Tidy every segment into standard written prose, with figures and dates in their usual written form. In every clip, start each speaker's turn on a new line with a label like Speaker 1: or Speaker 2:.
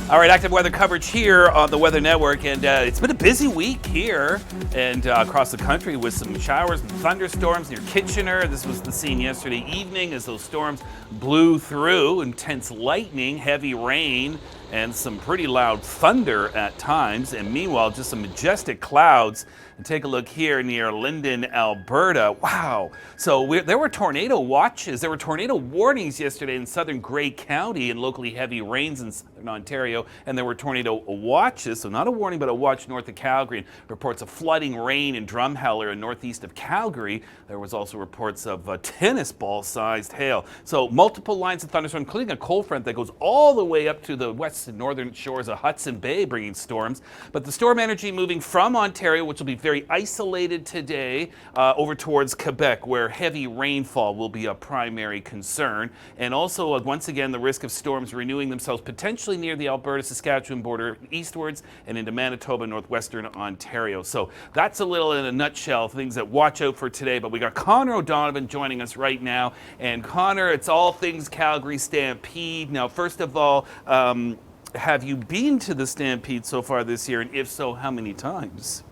Speaker 1: All right, active weather coverage here on the Weather Network, and it's been a busy week here and across the country with some showers and thunderstorms near Kitchener. This was the scene yesterday evening as those storms blew through. Intense lightning, heavy rain, and some pretty loud thunder at times. And meanwhile, just some majestic clouds. And take a look here near Linden, Alberta. Wow. So there were tornado watches. There were tornado warnings yesterday in southern Grey County and locally heavy rains in southern Ontario. And there were tornado watches. So not a warning, but a watch north of Calgary. And reports of flooding rain in Drumheller and northeast of Calgary. There was also reports of tennis ball-sized hail. So multiple lines of thunderstorm, including a cold front that goes all the way up to the west and northern shores of Hudson Bay, bringing storms. But the storm energy moving from Ontario, which will be very isolated today, over towards Quebec, where heavy rainfall will be a primary concern. And also, once again, the risk of storms renewing themselves potentially near the Alberta-Saskatchewan border eastwards and into Manitoba, northwestern Ontario. So that's a little in a nutshell, things that watch out for today. But we got Connor O'Donovan joining us right now. And Connor, it's all things Calgary Stampede. Now, first of all, have you been to the Stampede so far this year? And if so, how many times?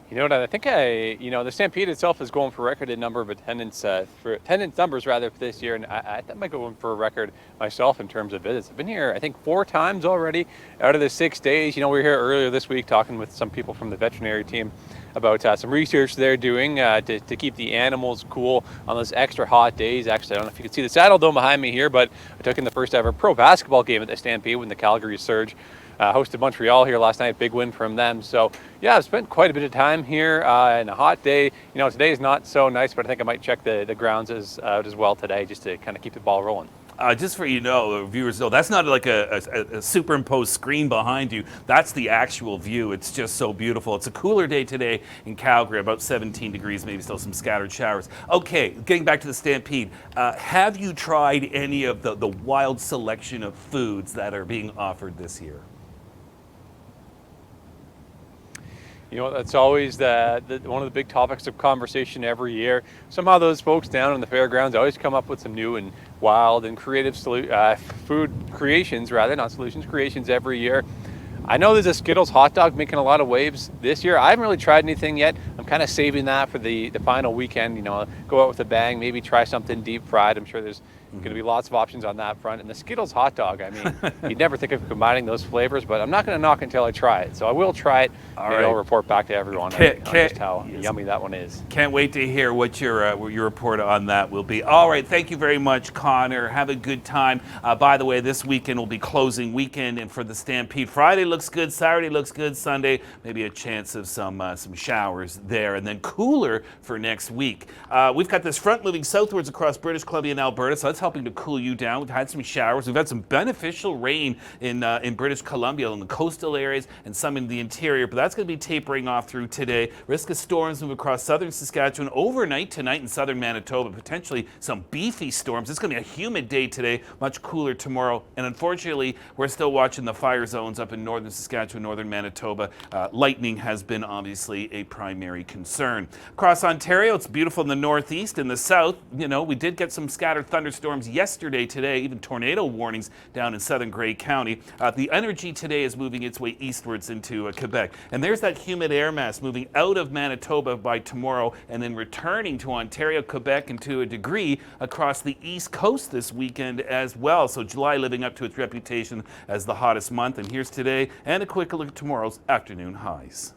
Speaker 2: You know what? I think the Stampede itself is going for a record number of attendance numbers for this year, and I think I might go in for a record myself in terms of visits. I've been here, I think, 4 times already out of the 6 days. You know, we were here earlier this week talking with some people from the veterinary team about some research they're doing to keep the animals cool on those extra hot days. Actually, I don't know if you can see the Saddle Dome behind me here, but I took in the first ever pro basketball game at the Stampede when the Calgary Surge hosted Montreal here last night. Big win from them. So yeah, I've spent quite a bit of time here in a hot day. You know, today is not so nice, but I think I might check the grounds out as well today, just to kind of keep the ball rolling.
Speaker 1: Just for viewers know, that's not like a superimposed screen behind you. That's the actual view. It's just so beautiful. It's a cooler day today in Calgary, about 17 degrees, maybe still some scattered showers. Okay, getting back to the Stampede, have you tried any of the wild selection of foods that are being offered this year?
Speaker 2: You know, that's always one of the big topics of conversation every year. Somehow those folks down in the fairgrounds always come up with some new and wild and creative food creations, not solutions, creations every year. I know there's a Skittles hot dog making a lot of waves this year. I haven't really tried anything yet. I'm kind of saving that for the final weekend. You know, go out with a bang, maybe try something deep fried. I'm sure there's going to be lots of options on that front. And the Skittles hot dog, I mean, you'd never think of combining those flavors, but I'm not going to knock until I try it. So I will try it. Maybe I'll report back to everyone on just how yummy that one is.
Speaker 1: Can't wait to hear what your report on that will be. All right, thank you very much, Connor. Have a good time. By the way, this weekend will be closing weekend, and for the Stampede, Friday looks good, Saturday looks good, Sunday maybe a chance of some showers there, and then cooler for next week. We've got this front moving southwards across British Columbia and Alberta, so that's helping to cool you down. We've had some showers. We've had some beneficial rain in British Columbia, in the coastal areas, and some in the interior, but that's going to be tapering off through today. Risk of storms move across southern Saskatchewan overnight tonight in southern Manitoba. Potentially some beefy storms. It's going to be a humid day today, much cooler tomorrow, and unfortunately, we're still watching the fire zones up in northern Saskatchewan, northern Manitoba. Lightning has been obviously a primary concern. Across Ontario, it's beautiful in the northeast. In the south, you know, we did get some scattered thunderstorms yesterday, today, even tornado warnings down in southern Grey County. The energy today is moving its way eastwards into Quebec. And there's that humid air mass moving out of Manitoba by tomorrow and then returning to Ontario, Quebec, and to a degree across the east coast this weekend as well. So July living up to its reputation as the hottest month. And here's today and a quick look at tomorrow's afternoon highs.